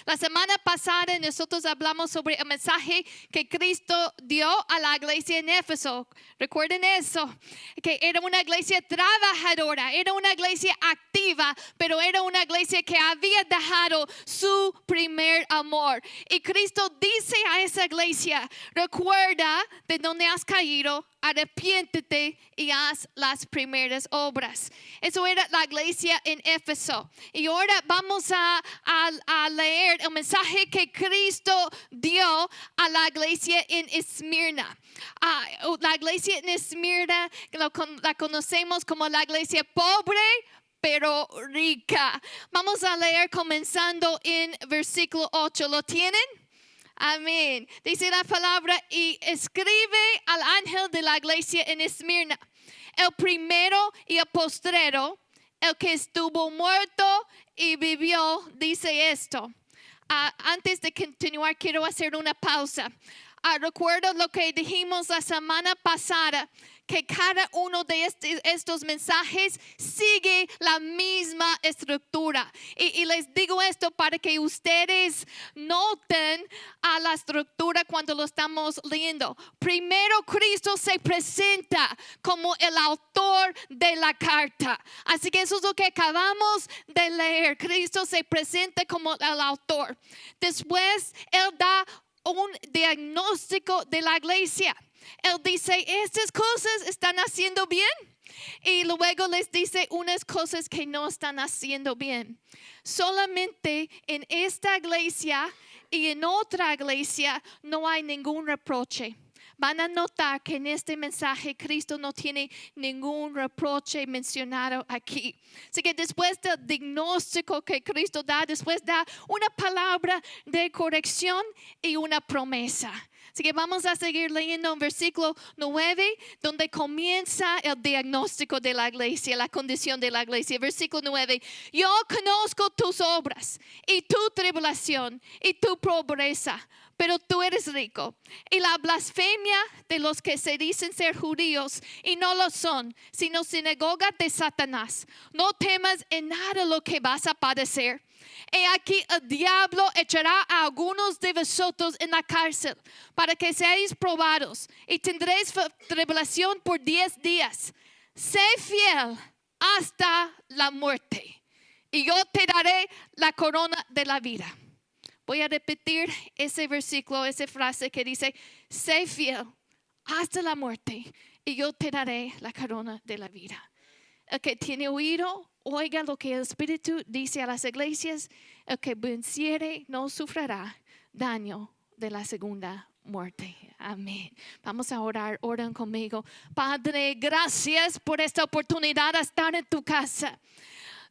La semana pasada nosotros hablamos sobre el mensaje que Cristo dio a la iglesia en Éfeso. Recuerden eso, que era una iglesia trabajadora, era una iglesia activa, pero era una iglesia que había dejado su primer amor. Y Cristo dice a esa iglesia, recuerda de dónde has caído, arrepiéntete y haz las primeras obras. Eso era la iglesia en Éfeso. Y ahora vamos a leer el mensaje que Cristo dio a la iglesia en Esmirna. La iglesia en Esmirna la conocemos como la iglesia pobre, pero rica. Vamos a leer comenzando en versículo 8. ¿Lo tienen? Amén. Dice la palabra, y escribe al ángel de la iglesia en Esmirna, el primero y el postrero, el que estuvo muerto y vivió, dice esto. Antes de continuar, quiero hacer una pausa. Recuerdo lo que dijimos la semana pasada, que cada uno de estos mensajes sigue la misma estructura. Y les digo esto para que ustedes noten a la estructura cuando lo estamos leyendo. Primero, Cristo se presenta como el autor de la carta. Así que eso es lo que acabamos de leer. Cristo se presenta como el autor. Después, Él da un diagnóstico de la iglesia. Él dice, estas cosas están haciendo bien. Y luego les dice unas cosas que no están haciendo bien. Solamente en esta iglesia y en otra iglesia no hay ningún reproche. Van a notar que en este mensaje Cristo no tiene ningún reproche mencionado aquí. Así que después del diagnóstico que Cristo da, después da una palabra de corrección y una promesa. Así que vamos a seguir leyendo en versículo 9, donde comienza el diagnóstico de la iglesia, la condición de la iglesia. Versículo 9, yo conozco tus obras y tu tribulación y tu pobreza, pero tú eres rico. Y la blasfemia de los que se dicen ser judíos y no lo son, sino sinagoga de Satanás. No temas en nada lo que vas a padecer. He aquí el diablo echará a algunos de vosotros en la cárcel para que seáis probados y tendréis tribulación por 10 días. Sé fiel hasta la muerte y yo te daré la corona de la vida. Voy a repetir ese versículo, esa frase que dice, sé fiel hasta la muerte y yo te daré la corona de la vida. El que tiene oído, oiga lo que el Espíritu dice a las iglesias. El que venciere no sufrirá daño de la segunda muerte. Amén. Vamos a orar. Oran conmigo. Padre, gracias por esta oportunidad de estar en tu casa.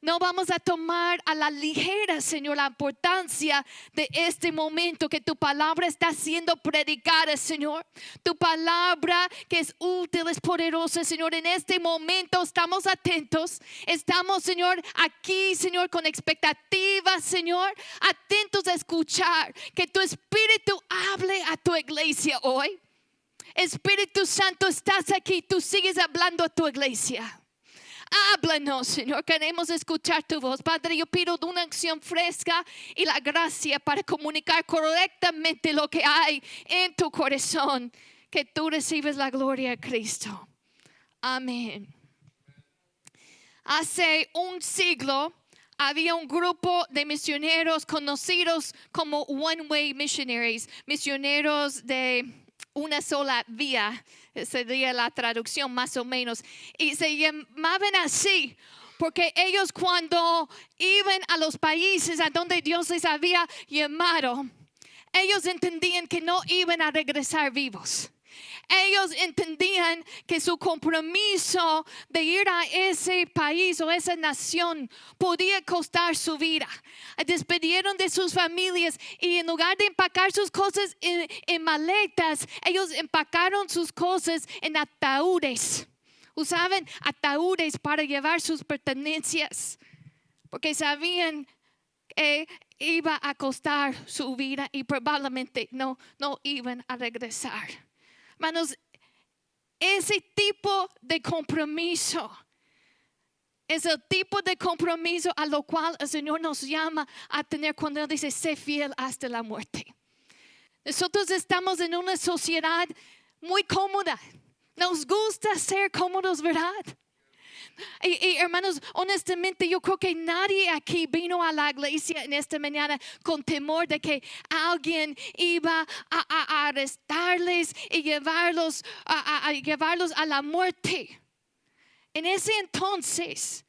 No vamos a tomar a la ligera, Señor, la importancia de este momento que tu palabra está siendo predicada, Señor. Tu palabra que es útil, es poderosa, Señor. En este momento estamos atentos. Estamos, Señor, aquí, Señor, con expectativa, Señor. Atentos a escuchar que tu Espíritu hable a tu iglesia hoy. Espíritu Santo, estás aquí. Tú sigues hablando a tu iglesia. Háblanos, Señor, queremos escuchar tu voz. Padre, yo pido una acción fresca y la gracia para comunicar correctamente lo que hay en tu corazón. Que tú recibes la gloria a Cristo. Amén. Hace un siglo había un grupo de misioneros conocidos como One-Way Missionaries, misioneros de una sola vía, sería la traducción más o menos, y se llamaban así porque ellos cuando iban a los países a donde Dios les había llamado, ellos entendían que no iban a regresar vivos. Ellos entendían que su compromiso de ir a ese país o esa nación podía costar su vida. Despidieron de sus familias y en lugar de empacar sus cosas en maletas, ellos empacaron sus cosas en ataúdes. Usaban ataúdes para llevar sus pertenencias porque sabían que iba a costar su vida y probablemente no iban a regresar. Hermanos, ese tipo de compromiso Es el tipo de compromiso a lo cual el Señor nos llama a tener cuando Él dice, sé fiel hasta la muerte. Nosotros estamos en una sociedad muy cómoda. Nos gusta ser cómodos, ¿verdad? Y hermanos, honestamente yo creo que nadie aquí vino a la iglesia en esta mañana con temor de que alguien iba a arrestarles y llevarlos a la muerte. En ese entonces,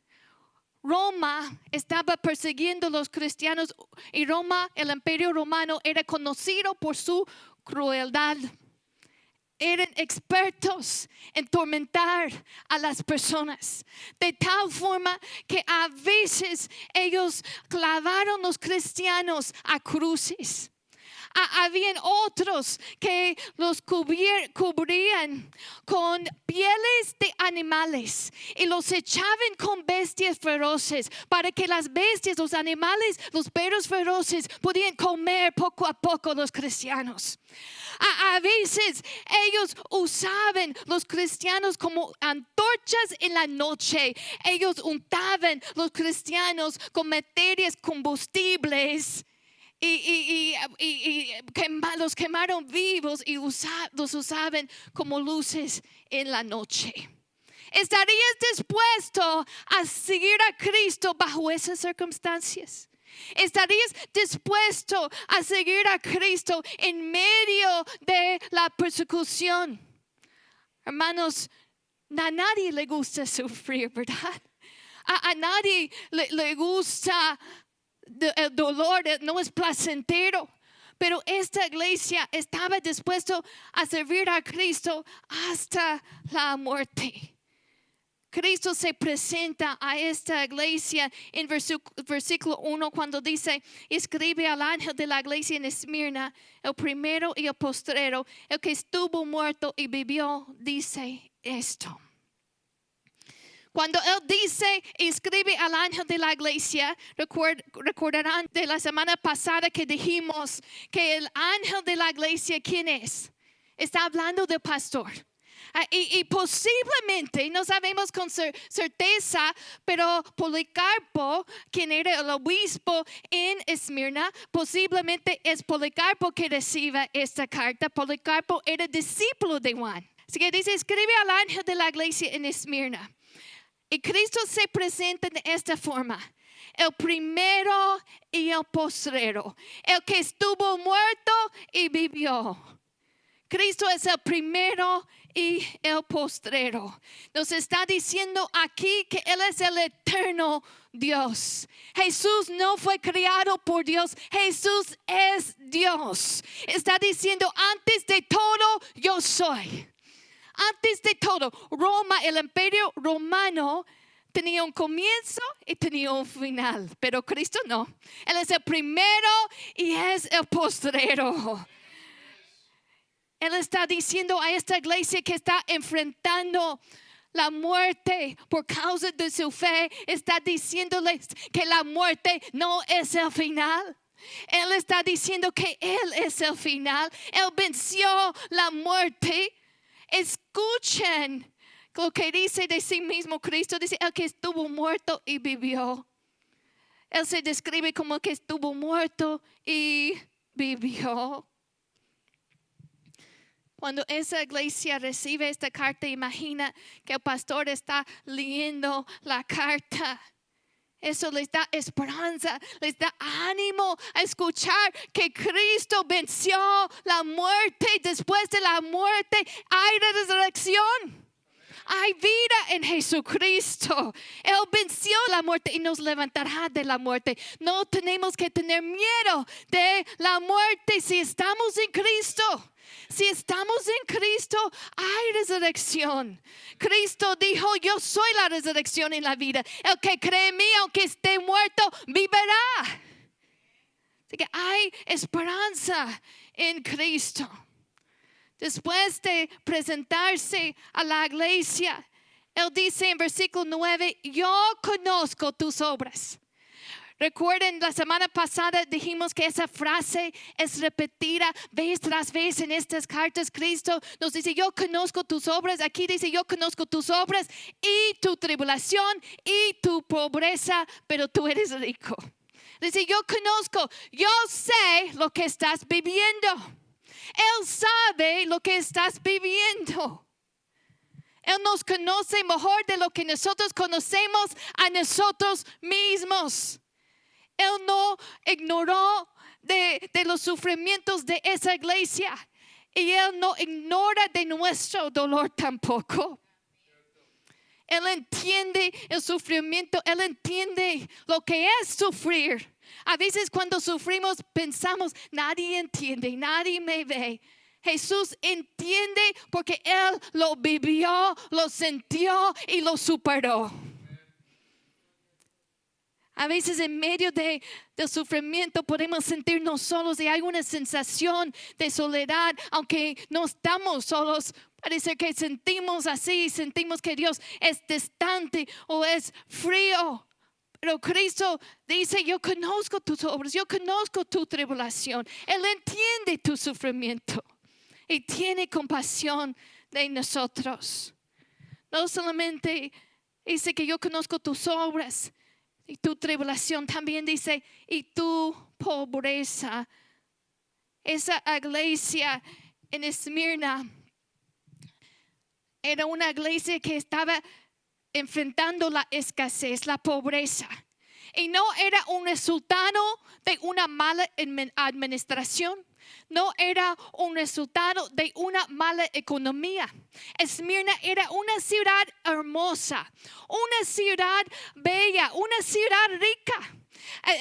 Roma estaba persiguiendo a los cristianos y Roma, el imperio romano, era conocido por su crueldad. Eran expertos en tormentar a las personas, de tal forma que a veces ellos clavaron a los cristianos a cruces. Habían otros que los cubrían con pieles de animales y los echaban con bestias feroces para que las bestias, los animales, los perros feroces podían comer poco a poco los cristianos. A veces ellos usaban los cristianos como antorchas en la noche. Ellos untaban los cristianos con materias combustibles y los quemaron vivos y los usaban como luces en la noche. ¿Estarías dispuesto a seguir a Cristo bajo esas circunstancias? ¿Estarías dispuesto a seguir a Cristo en medio de la persecución? Hermanos, a nadie le gusta sufrir, ¿verdad? A nadie le gusta el dolor, no es placentero. Pero esta iglesia estaba dispuesta a servir a Cristo hasta la muerte. Cristo se presenta a esta iglesia en versículo 1 cuando dice, escribe al ángel de la iglesia en Esmirna, el primero y el postrero, el que estuvo muerto y vivió, dice esto. Cuando Él dice, escribe al ángel de la iglesia, recordarán de la semana pasada que dijimos que el ángel de la iglesia, ¿quién es? Está hablando del pastor. Y posiblemente, no sabemos con certeza, pero Policarpo, quien era el obispo en Esmirna, posiblemente es Policarpo que recibe esta carta. Policarpo era discípulo de Juan. Así que dice, escribe al ángel de la iglesia en Esmirna. Y Cristo se presenta de esta forma. El primero y el postrero. El que estuvo muerto y vivió. Cristo es el primero y el postrero. Nos está diciendo aquí que Él es el eterno Dios. Jesús no fue creado por Dios. Jesús es Dios. Está diciendo, antes de todo, yo soy. Antes de todo, Roma, el imperio romano, tenía un comienzo y tenía un final. Pero Cristo no. Él es el primero y es el postrero. Él está diciendo a esta iglesia que está enfrentando la muerte por causa de su fe. Está diciéndoles que la muerte no es el final. Él está diciendo que Él es el final. Él venció la muerte. Escuchen lo que dice de sí mismo Cristo. Dice, el que estuvo muerto y vivió. Él se describe como el que estuvo muerto y vivió. Cuando esa iglesia recibe esta carta, imagina que el pastor está leyendo la carta. Eso les da esperanza, les da ánimo a escuchar que Cristo venció la muerte. Después de la muerte hay resurrección. Hay vida en Jesucristo. Él venció la muerte y nos levantará de la muerte. No tenemos que tener miedo de la muerte si estamos en Cristo. Si estamos en Cristo, hay resurrección. Cristo dijo, yo soy la resurrección y la vida. El que cree en mí, aunque esté muerto, vivirá. Así que hay esperanza en Cristo. Después de presentarse a la iglesia, Él dice en versículo 9, yo conozco tus obras. Recuerden, la semana pasada dijimos que esa frase es repetida vez tras vez en estas cartas. Cristo nos dice, yo conozco tus obras. Aquí dice, yo conozco tus obras y tu tribulación y tu pobreza, pero tú eres rico. Dice, yo conozco, yo sé lo que estás viviendo. Él sabe lo que estás viviendo. Él nos conoce mejor de lo que nosotros conocemos a nosotros mismos. Él no ignoró de los sufrimientos de esa iglesia. Y Él no ignora de nuestro dolor tampoco. Él entiende el sufrimiento. Él entiende lo que es sufrir. A veces cuando sufrimos pensamos, nadie entiende, nadie me ve. Jesús entiende porque Él lo vivió, lo sintió y lo superó. A veces en medio del sufrimiento podemos sentirnos solos y hay una sensación de soledad, aunque no estamos solos. Parece que sentimos así, sentimos que Dios es distante o es frío. Pero Cristo dice, yo conozco tus obras, yo conozco tu tribulación. Él entiende tu sufrimiento y tiene compasión de nosotros. No solamente dice que yo conozco tus obras y tu tribulación, también dice, y tu pobreza. Esa iglesia en Esmirna era una iglesia que estaba enfrentando la escasez, la pobreza. Y no era un resultado de una mala administración. No era un resultado de una mala economía. Esmirna era una ciudad hermosa, una ciudad bella, una ciudad rica.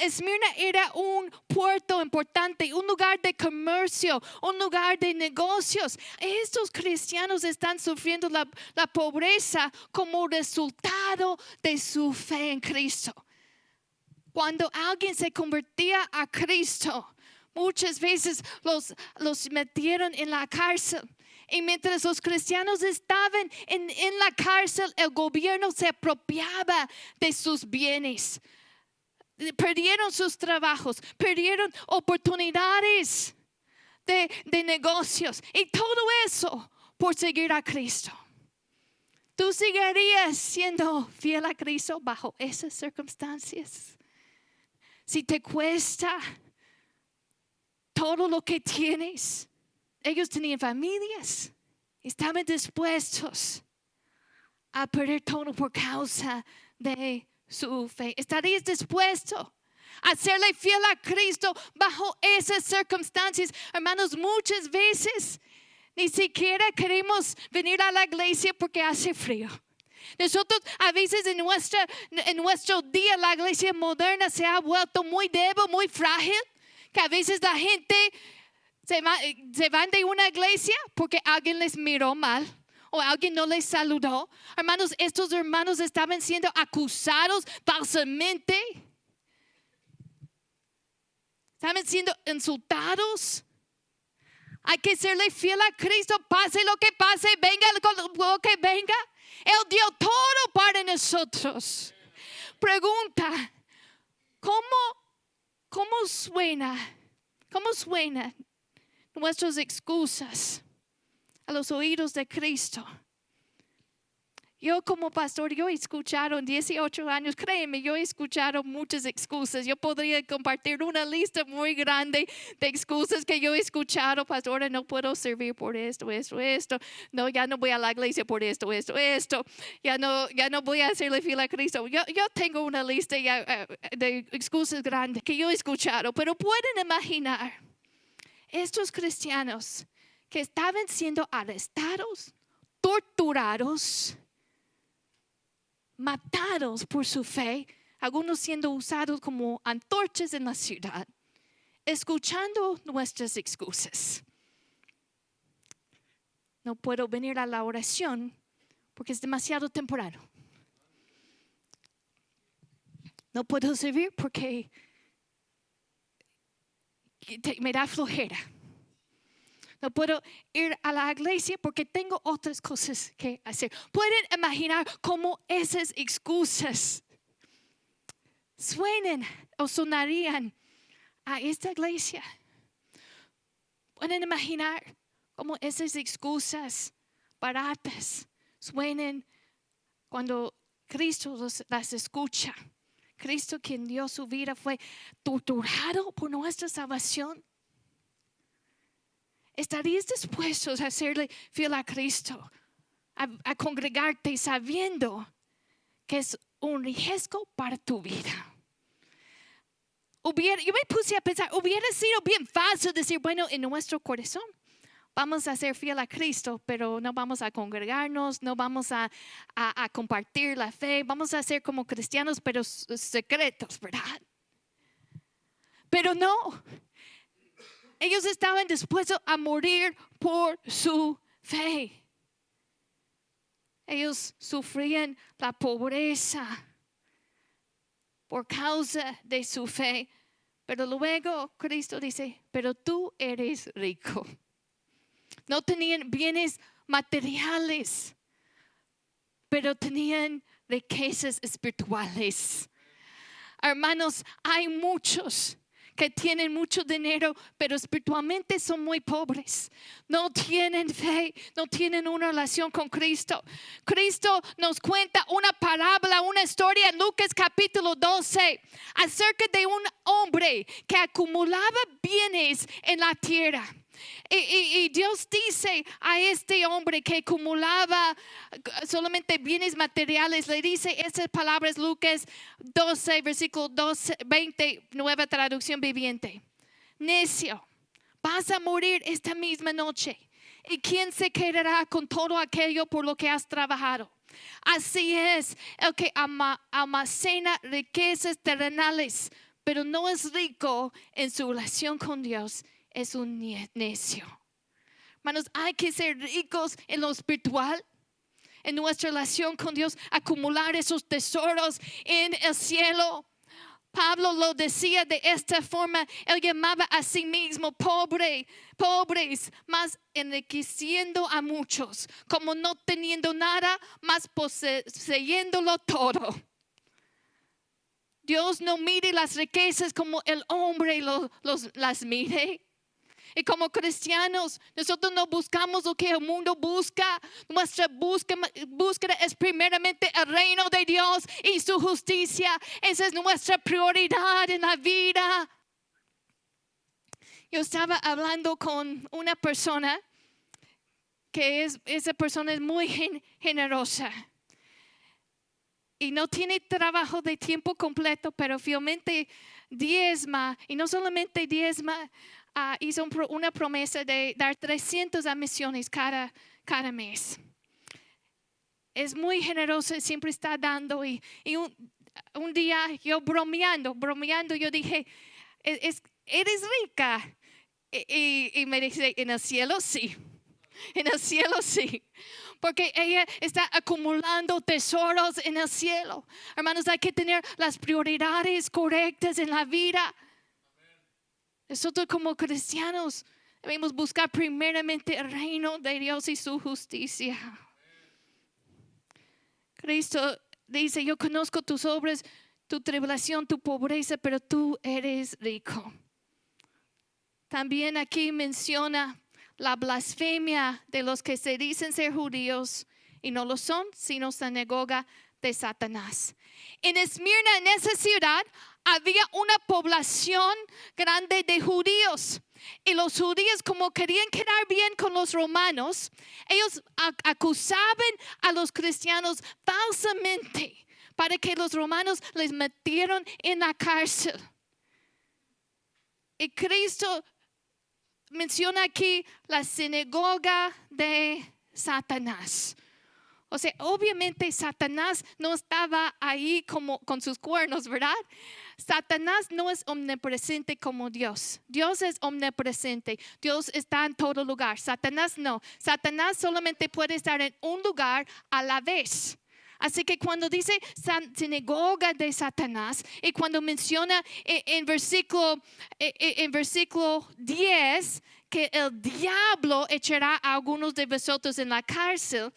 Esmirna era un puerto importante, un lugar de comercio, un lugar de negocios. Estos cristianos están sufriendo la pobreza como resultado de su fe en Cristo. Cuando alguien se convertía a Cristo, muchas veces los metieron en la cárcel. Y mientras los cristianos estaban en la cárcel, el gobierno se apropiaba de sus bienes. Perdieron sus trabajos, perdieron oportunidades de negocios. Y todo eso por seguir a Cristo. ¿Tú seguirías siendo fiel a Cristo bajo esas circunstancias? Si te cuesta todo lo que tienes. Ellos tenían familias. Estaban dispuestos a perder todo por causa de su fe. ¿Estarías dispuesto a serle fiel a Cristo bajo esas circunstancias? Hermanos, muchas veces ni siquiera queremos venir a la iglesia porque hace frío. Nosotros a veces en nuestro día la iglesia moderna se ha vuelto muy débil, muy frágil, que a veces la gente se van de una iglesia porque alguien les miró mal o alguien no les saludó. Hermanos, estos hermanos estaban siendo acusados falsamente. Estaban siendo insultados. Hay que serle fiel a Cristo, pase lo que pase, venga lo que venga. Él dio todo para nosotros. Pregunta, ¿cómo suena nuestras excusas a los oídos de Cristo? Yo como pastor, yo he escuchado en 18 años, créeme, yo he escuchado muchas excusas. Yo podría compartir una lista muy grande de excusas que yo he escuchado. Pastora, no puedo servir por esto. No, ya no voy a la iglesia por esto. Ya no voy a hacerle fiel a Cristo. Yo tengo una lista de excusas grandes que yo he escuchado. Pero pueden imaginar estos cristianos que estaban siendo arrestados, torturados, matados por su fe, algunos siendo usados como antorchas en la ciudad, escuchando nuestras excusas. No puedo venir a la oración porque es demasiado temprano. No puedo servir porque me da flojera. No puedo ir a la iglesia porque tengo otras cosas que hacer. Pueden imaginar cómo esas excusas suenen o sonarían a esta iglesia. Pueden imaginar cómo esas excusas baratas suenen cuando Cristo las escucha. Cristo, quien dio su vida, fue torturado por nuestra salvación. ¿Estarías dispuestos a serle fiel a Cristo? A congregarte sabiendo que es un riesgo para tu vida. Yo me puse a pensar, hubiera sido bien fácil decir, bueno, en nuestro corazón vamos a ser fiel a Cristo, pero no vamos a congregarnos, no vamos a compartir la fe, vamos a ser como cristianos, pero secretos, ¿verdad? Pero no. Ellos estaban dispuestos a morir por su fe. Ellos sufrían la pobreza por causa de su fe. Pero luego Cristo dice, pero tú eres rico. No tenían bienes materiales, pero tenían riquezas espirituales. Hermanos, hay muchos que tienen mucho dinero, pero espiritualmente son muy pobres. No tienen fe, no tienen una relación con Cristo. Cristo nos cuenta una parábola, una historia en Lucas capítulo 12 acerca de un hombre que acumulaba bienes en la tierra. Y Dios dice a este hombre que acumulaba solamente bienes materiales, le dice esas palabras, Lucas 12, versículo 20, nueva traducción viviente. Necio, vas a morir esta misma noche. ¿Y quién se quedará con todo aquello por lo que has trabajado? Así es el que almacena riquezas terrenales, pero no es rico en su relación con Dios. Es un necio. Hermanos, hay que ser ricos en lo espiritual, en nuestra relación con Dios, acumular esos tesoros en el cielo. Pablo lo decía de esta forma, él llamaba a sí mismo pobres, más enriqueciendo a muchos, como no teniendo nada, más poseyéndolo todo. Dios no mide las riquezas como el hombre las mide. Y como cristianos, nosotros no buscamos lo que el mundo busca. Nuestra búsqueda es primeramente el reino de Dios y su justicia. Esa es nuestra prioridad en la vida. Yo estaba hablando con una persona esa persona es muy generosa. Y no tiene trabajo de tiempo completo, pero fielmente diezma. Y no solamente diezma, hizo una promesa de dar 300 a misiones cada mes. Es muy generoso, siempre está dando. Y un día yo bromeando, yo dije, ¿eres rica? Y me dice, en el cielo sí. En el cielo sí. Porque ella está acumulando tesoros en el cielo. Hermanos, hay que tener las prioridades correctas en la vida. Nosotros como cristianos debemos buscar primeramente el reino de Dios y su justicia. Cristo dice, yo conozco tus obras, tu tribulación, tu pobreza, pero tú eres rico. También aquí menciona la blasfemia de los que se dicen ser judíos y no lo son, sino sinagoga de Satanás. En Esmirna, en esa ciudad, había una población grande de judíos. Y los judíos, como querían quedar bien con los romanos, ellos acusaban a los cristianos falsamente para que los romanos les metieran en la cárcel. Y Cristo menciona aquí la sinagoga de Satanás. O sea, obviamente Satanás no estaba ahí como con sus cuernos, ¿verdad? Satanás no es omnipresente como Dios. Dios es omnipresente. Dios está en todo lugar. Satanás no. Satanás solamente puede estar en un lugar a la vez. Así que cuando dice sinagoga de Satanás y cuando menciona en versículo 10 que el diablo echará a algunos de vosotros en la cárcel,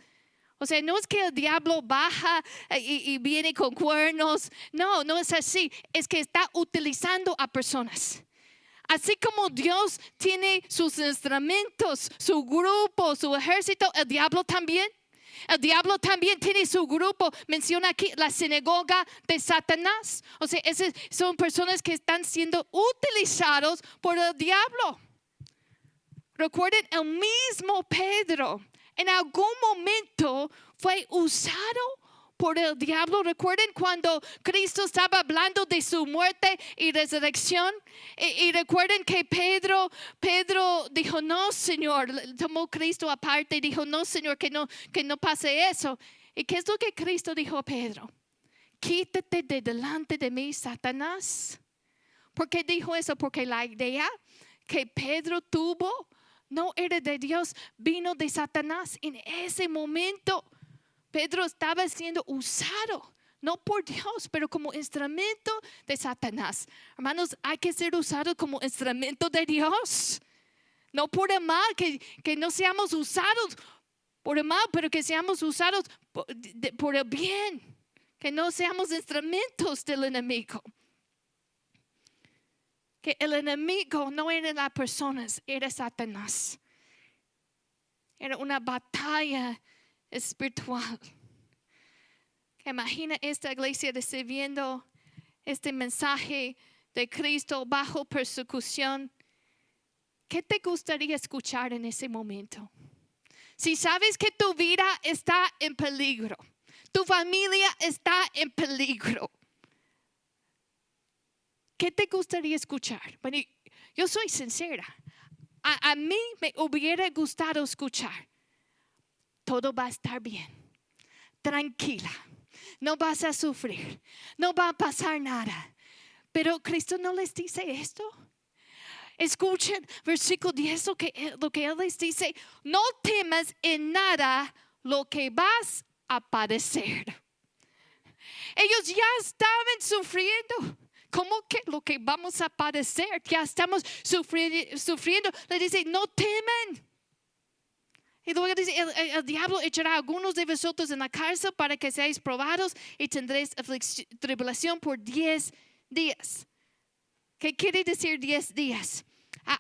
O sea, no es que el diablo baja y viene con cuernos. No, no es así. Es que está utilizando a personas. Así como Dios tiene sus instrumentos, su grupo, su ejército, el diablo también. El diablo también tiene su grupo. Menciona aquí la sinagoga de Satanás. O sea, esas son personas que están siendo utilizados por el diablo. Recuerden, el mismo Pedro en algún momento fue usado por el diablo. Recuerden cuando Cristo estaba hablando de su muerte y resurrección. Y recuerden que Pedro dijo, no, Señor. Tomó Cristo aparte y dijo, no, Señor, que no pase eso. ¿Y qué es lo que Cristo dijo a Pedro? Quítate de delante de mí, Satanás. ¿Por qué dijo eso? Porque la idea que Pedro tuvo no era de Dios, vino de Satanás. En ese momento Pedro estaba siendo usado, no por Dios, pero como instrumento de Satanás. Hermanos, hay que ser usados como instrumento de Dios. No por el mal, que no seamos usados por el mal, pero que seamos usados por el bien. Que no seamos instrumentos del enemigo. Que el enemigo no eran las personas, era Satanás. Era una batalla espiritual. Imagina esta iglesia recibiendo este mensaje de Cristo bajo persecución. ¿Qué te gustaría escuchar en ese momento? Si sabes que tu vida está en peligro, tu familia está en peligro, ¿qué te gustaría escuchar? Bueno, yo soy sincera. A mí me hubiera gustado escuchar. Todo va a estar bien. Tranquila. No vas a sufrir. No va a pasar nada. Pero Cristo no les dice esto. Escuchen versículo 10 lo que Él les dice. No temas en nada lo que vas a padecer. Ellos ya estaban sufriendo. ¿Cómo que lo que vamos a padecer? Ya estamos sufriendo. Le dice, no teman. Y luego dice, el diablo echará a algunos de vosotros en la cárcel para que seáis probados y tendréis tribulación por 10 días. ¿Qué quiere decir 10 días?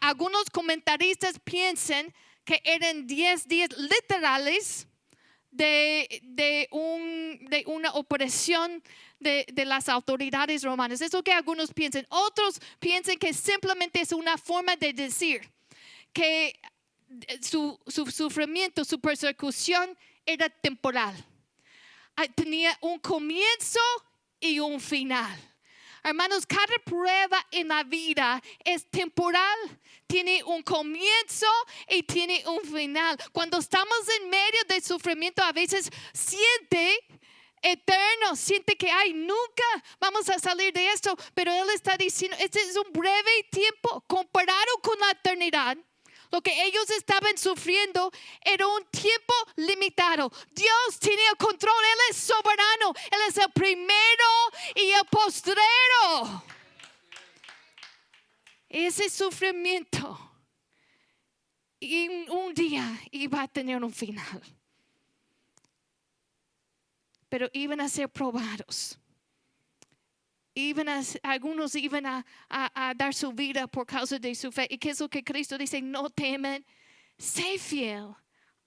Algunos comentaristas piensan que eran 10 días literales de una operación de las autoridades romanas. Es lo que algunos piensan. Otros piensan que simplemente es una forma de decir que su sufrimiento, su persecución era temporal. Tenía un comienzo y un final. Hermanos, cada prueba en la vida es temporal. Tiene un comienzo y tiene un final. Cuando estamos en medio del sufrimiento, a veces siente eterno, siente que nunca vamos a salir de esto. Pero Él está diciendo, este es un breve tiempo comparado con la eternidad. Lo que ellos estaban sufriendo era un tiempo limitado. Dios tiene el control. Él es soberano. Él es el primero y el postrero. Ese sufrimiento y un día iba a tener un final. Pero iban a ser probados. Algunos iban a dar su vida por causa de su fe. ¿Y qué es lo que Cristo dice? No temen, sé fiel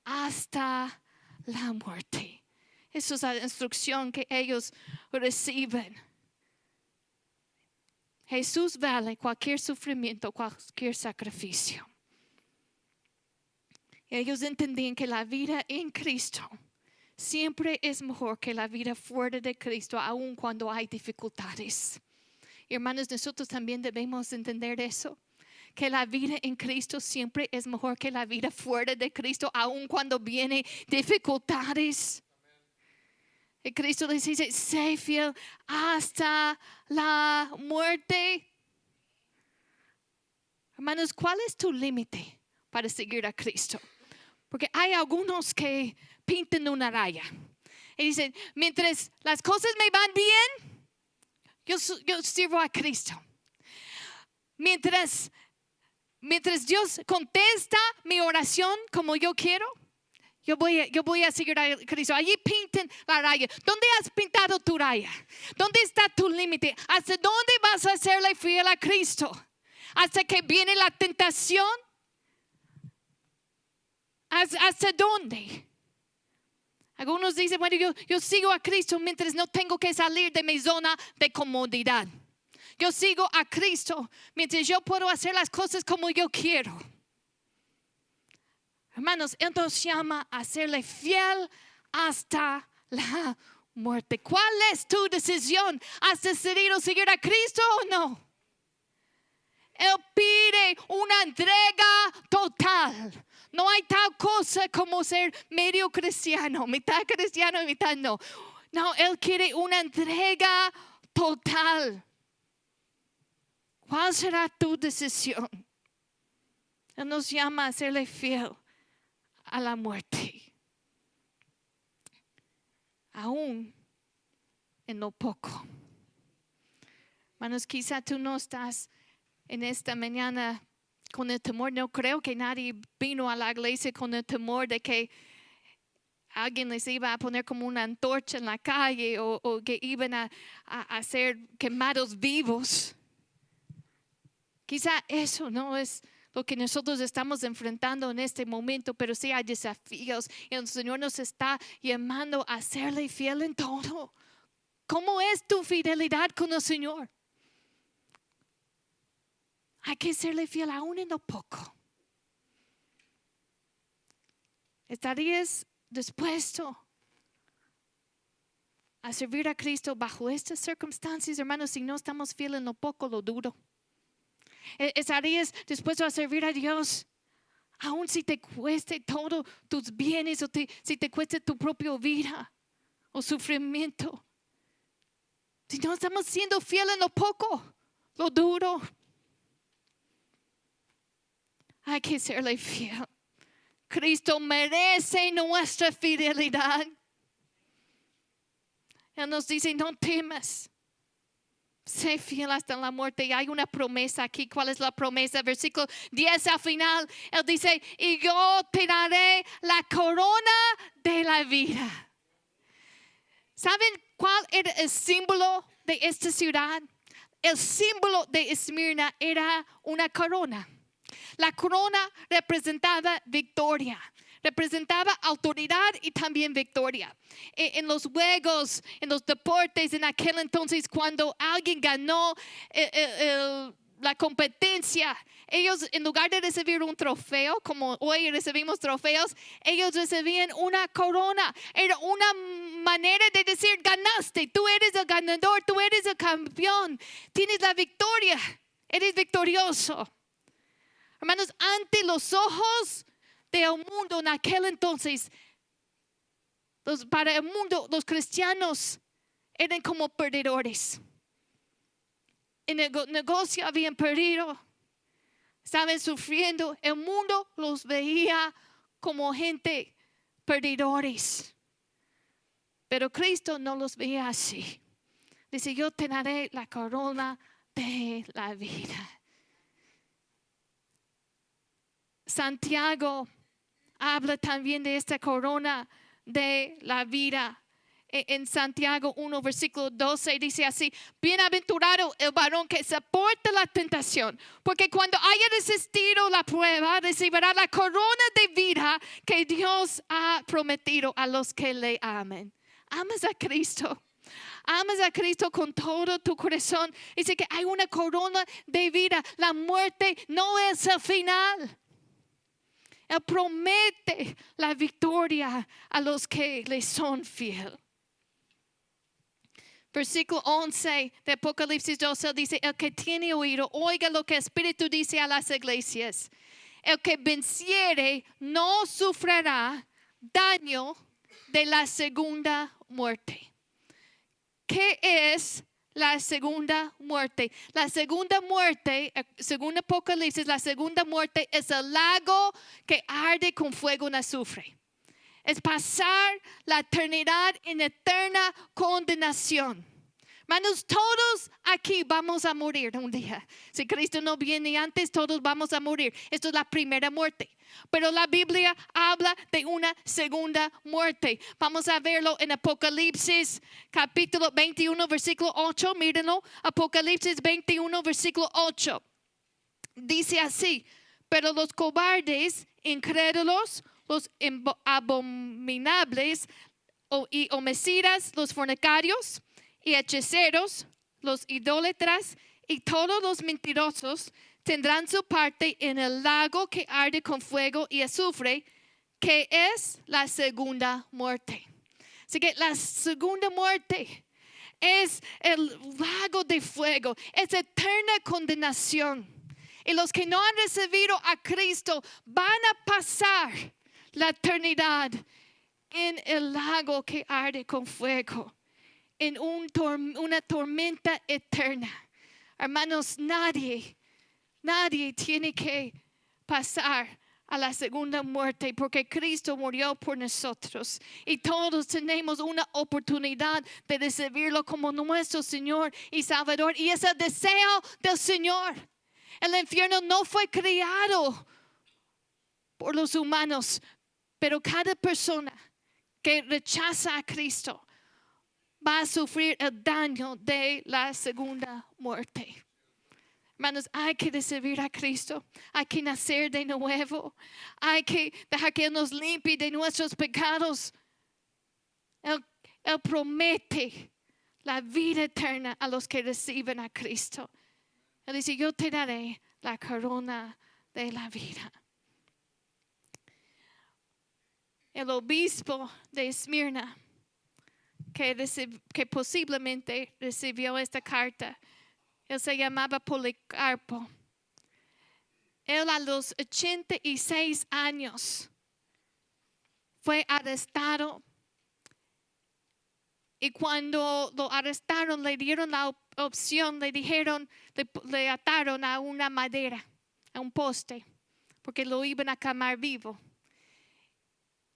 hasta la muerte. Esa es la instrucción que ellos reciben. Jesús vale cualquier sufrimiento, cualquier sacrificio. Ellos entendían que la vida en Cristo siempre es mejor que la vida fuera de Cristo, aun cuando hay dificultades. Hermanos, nosotros también debemos entender eso. Que la vida en Cristo siempre es mejor que la vida fuera de Cristo, aun cuando vienen dificultades. Y Cristo les dice, sé fiel hasta la muerte. Hermanos, ¿cuál es tu límite para seguir a Cristo? Porque hay algunos que pintan una raya y dicen, mientras las cosas me van bien, yo sirvo a Cristo. Mientras Dios contesta mi oración como yo quiero, Yo voy a seguir a Cristo. Allí pinten la raya. ¿Dónde has pintado tu raya? ¿Dónde está tu límite? ¿Hasta dónde vas a serle fiel a Cristo? ¿Hasta que viene la tentación? ¿Hasta dónde? Algunos dicen, bueno, yo sigo a Cristo mientras no tengo que salir de mi zona de comodidad. Yo sigo a Cristo mientras yo puedo hacer las cosas como yo quiero. Hermanos, Él nos llama a serle fiel hasta la muerte. ¿Cuál es tu decisión? ¿Has decidido seguir a Cristo o no? Él pide una entrega total. No hay tal cosa como ser medio cristiano, mitad cristiano y mitad no. No, Él quiere una entrega total. ¿Cuál será tu decisión? Él nos llama a serle fiel a la muerte. Aún en lo poco. Hermanos, quizá tú no estás en esta mañana con el temor. No creo que nadie vino a la iglesia con el temor de que alguien les iba a poner como una antorcha en la calle o que iban a ser quemados vivos. Quizá eso no es lo que nosotros estamos enfrentando en este momento, pero sí hay desafíos y el Señor nos está llamando a serle fiel en todo. ¿Cómo es tu fidelidad con el Señor? Hay que serle fiel aún en lo poco. ¿Estarías dispuesto a servir a Cristo bajo estas circunstancias, hermanos? Si no estamos fieles en lo poco, lo duro. ¿Estarías dispuesto a servir a Dios aun si te cueste todos tus bienes o si te cueste tu propia vida o sufrimiento? Si no estamos siendo fieles en lo poco, lo duro. Hay que serle fiel. Cristo merece nuestra fidelidad. Él nos dice, no temas. Sé fiel hasta la muerte. Y hay una promesa aquí. ¿Cuál es la promesa? Versículo 10 al final. Él dice, y yo te daré la corona de la vida. ¿Saben cuál era el símbolo de esta ciudad? El símbolo de Esmirna era una corona. La corona representaba victoria. Representaba autoridad y también victoria. En los juegos, en los deportes, en aquel entonces, cuando alguien ganó la competencia, ellos en lugar de recibir un trofeo, como hoy recibimos trofeos, ellos recibían una corona. Era una manera de decir, ganaste, tú eres el ganador, tú eres el campeón, tienes la victoria, eres victorioso. Hermanos, ante los ojos del mundo en aquel entonces, para el mundo, los cristianos eran como perdedores. En el negocio habían perdido, estaban sufriendo. El mundo los veía como gente perdedores. Pero Cristo no los veía así. Dice, yo te daré la corona de la vida. Santiago habla también de esta corona de la vida. En Santiago 1, versículo 12 dice así: bienaventurado el varón que soporta la tentación, porque cuando haya resistido la prueba, recibirá la corona de vida que Dios ha prometido a los que le amen. ¿Amas a Cristo? Amas a Cristo con todo tu corazón. Dice que hay una corona de vida. La muerte no es el final. Él promete la victoria a los que le son fiel. Versículo 11 de Apocalipsis 12 dice: el que tiene oído, oiga lo que el Espíritu dice a las iglesias. El que venciere no sufrirá daño de la segunda muerte. ¿Qué es la segunda muerte? La segunda muerte, según Apocalipsis, la segunda muerte es el lago que arde con fuego en azufre. Es pasar la eternidad en eterna condenación. Hermanos, todos aquí vamos a morir un día. Si Cristo no viene antes, todos vamos a morir. Esto es la primera muerte. Pero la Biblia habla de una segunda muerte. Vamos a verlo en Apocalipsis capítulo 21, versículo 8. Mírenlo. Apocalipsis 21, versículo 8. Dice así: pero los cobardes, incrédulos, los abominables y homicidas, los fornicarios y hechiceros, los idólatras y todos los mentirosos tendrán su parte en el lago que arde con fuego y azufre, que es la segunda muerte. Así que la segunda muerte es el lago de fuego, es eterna condenación. Y los que no han recibido a Cristo van a pasar la eternidad en el lago que arde con fuego, en una tormenta eterna. Hermanos, nadie tiene que pasar a la segunda muerte, porque Cristo murió por nosotros y todos tenemos una oportunidad de recibirlo como nuestro Señor y Salvador, y es el deseo del Señor. El infierno no fue creado por los humanos, pero cada persona que rechaza a Cristo va a sufrir el daño de la segunda muerte. Hermanos, hay que recibir a Cristo, hay que nacer de nuevo, hay que dejar que Él nos limpie de nuestros pecados. Él promete la vida eterna a los que reciben a Cristo. Él dice: yo te daré la corona de la vida. El obispo de Esmirna, que posiblemente recibió esta carta, él se llamaba Policarpo. Él a los 86 años fue arrestado. Y cuando lo arrestaron, le dieron la opción, le ataron a una madera, a un poste, porque lo iban a quemar vivo.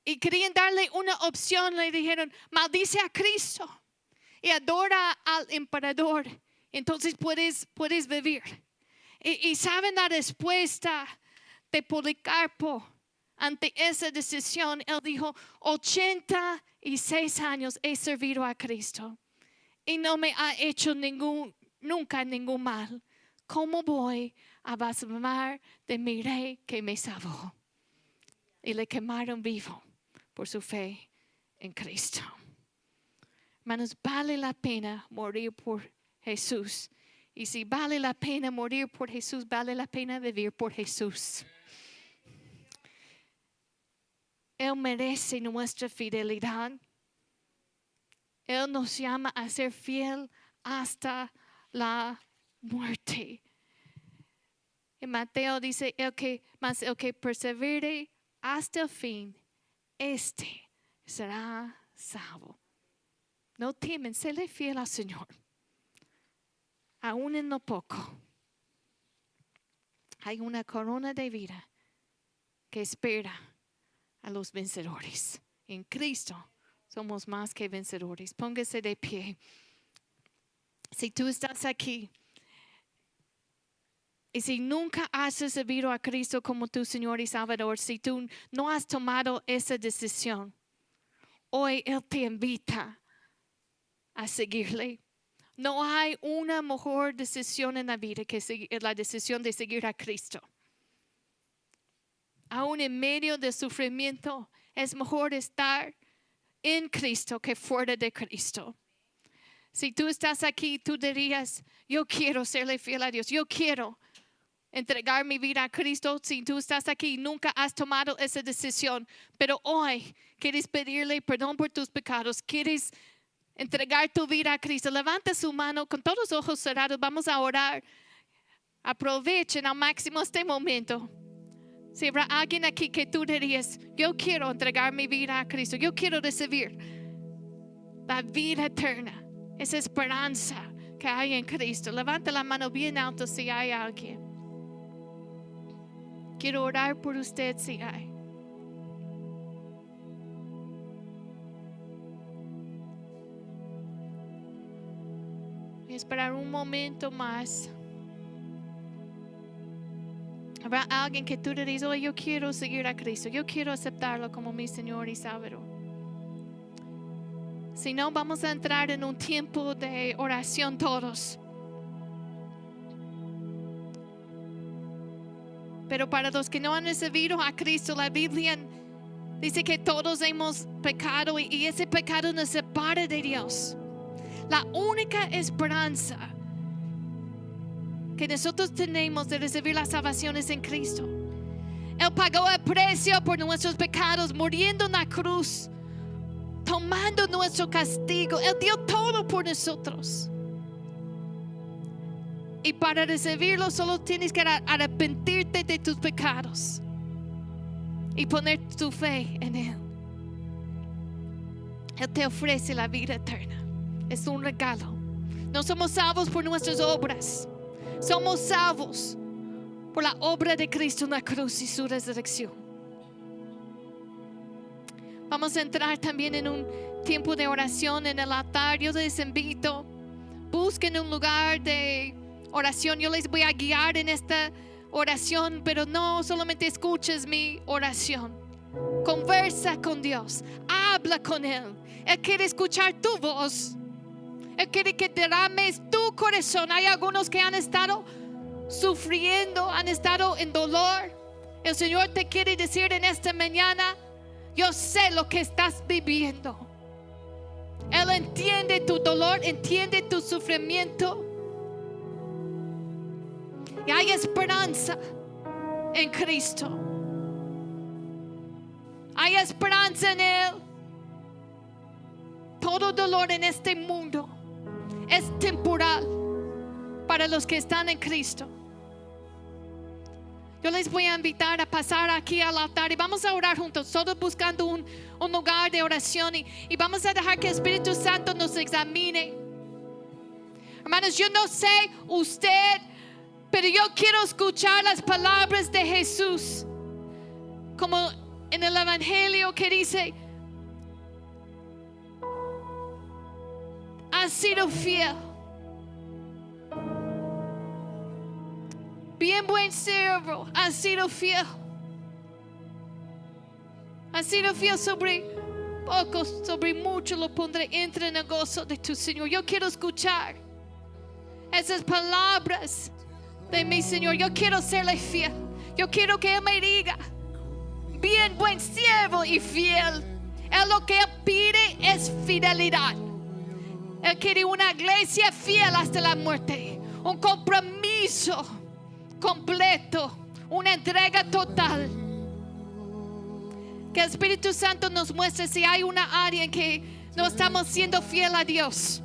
Y querían darle una opción, le dijeron: maldice a Cristo y adora al emperador, entonces puedes vivir. Y saben la respuesta de Policarpo ante esa decisión. Él dijo: 86 años he servido a Cristo y no me ha hecho nunca ningún mal. ¿Cómo voy a blasfemar de mi rey que me salvó? Y le quemaron vivo por su fe en Cristo. Hermanos, vale la pena morir por Jesús. Y si vale la pena morir por Jesús, vale la pena vivir por Jesús. Él merece nuestra fidelidad. Él nos llama a ser fiel hasta la muerte. En Mateo dice: el que persevere hasta el fin, este será salvo. No temen, séle fiel al Señor, aún en lo poco. Hay una corona de vida que espera a los vencedores. En Cristo somos más que vencedores. Póngase de pie. Si tú estás aquí y si nunca has recibido a Cristo como tu Señor y Salvador, si tú no has tomado esa decisión, hoy Él te invita a seguirle. No hay una mejor decisión en la vida que la decisión de seguir a Cristo. Aún en medio del sufrimiento, es mejor estar en Cristo que fuera de Cristo. Si tú estás aquí, tú dirías: yo quiero serle fiel a Dios. Yo quiero entregar mi vida a Cristo. Si tú estás aquí y nunca has tomado esa decisión, pero hoy quieres pedirle perdón por tus pecados, quieres entregar tu vida a Cristo, levanta su mano con todos los ojos cerrados. Vamos a orar. Aprovechen al máximo este momento. Si habrá alguien aquí que tú dirías: yo quiero entregar mi vida a Cristo, yo quiero recibir la vida eterna, esa esperanza que hay en Cristo, levanta la mano bien alto si hay alguien. Quiero orar por usted si hay. esperar un momento más. Habrá alguien que tú le dices, oh, yo quiero seguir a Cristo, yo quiero aceptarlo como mi Señor y Salvador. Si no, vamos a entrar en un tiempo de oración todos. Pero para los que no han recibido a Cristo, la Biblia dice que todos hemos pecado y ese pecado nos separa de Dios. La única esperanza que nosotros tenemos de recibir la salvación es en Cristo. Él pagó el precio por nuestros pecados, muriendo en la cruz, tomando nuestro castigo. Él dio todo por nosotros. Y para recibirlo solo tienes que arrepentirte de tus pecados y poner tu fe en Él. Él te ofrece la vida eterna. Es un regalo. No somos salvos por nuestras obras. Somos salvos por la obra de Cristo en la cruz y su resurrección. Vamos a entrar también en un tiempo de oración en el altar. Yo les invito, busquen un lugar de oración. Yo les voy a guiar en esta oración, pero no solamente escuches mi oración. Conversa con Dios, habla con Él. Él quiere escuchar tu voz. Él quiere que derrames tu corazón. Hay algunos que han estado sufriendo, han estado en dolor. El Señor te quiere decir en esta mañana, yo sé lo que estás viviendo. Él entiende tu dolor, entiende tu sufrimiento. Y hay esperanza en Cristo. Hay esperanza en Él. Todo dolor en este mundo es temporal para los que están en Cristo. Yo les voy a invitar a pasar aquí al altar y vamos a orar juntos, todos buscando un lugar de oración y vamos a dejar que el Espíritu Santo nos examine. Hermanos, yo no sé usted, pero yo quiero escuchar las palabras de Jesús, como en el Evangelio que dice, has sido fiel. Bien buen siervo, has sido fiel. Has sido fiel sobre poco, sobre mucho lo pondré. Entra en el gozo de tu Señor. Yo quiero escuchar esas palabras de mi Señor. Yo quiero serle fiel. Yo quiero que Él me diga, bien buen siervo y fiel. Él lo que Él pide es fidelidad. Él quiere una iglesia fiel hasta la muerte. Un compromiso completo. Una entrega total. Que el Espíritu Santo nos muestre si hay una área en que no estamos siendo fiel a Dios.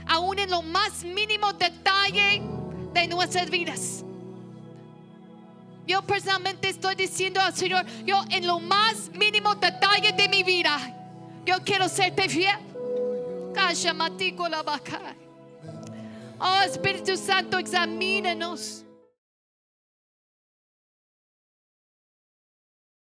Aún en lo más mínimo detalle de nuestras vidas. Yo personalmente estoy diciendo al Señor, yo en lo más mínimo detalle de mi vida, yo quiero serte fiel. Oh, Espíritu Santo, examínanos.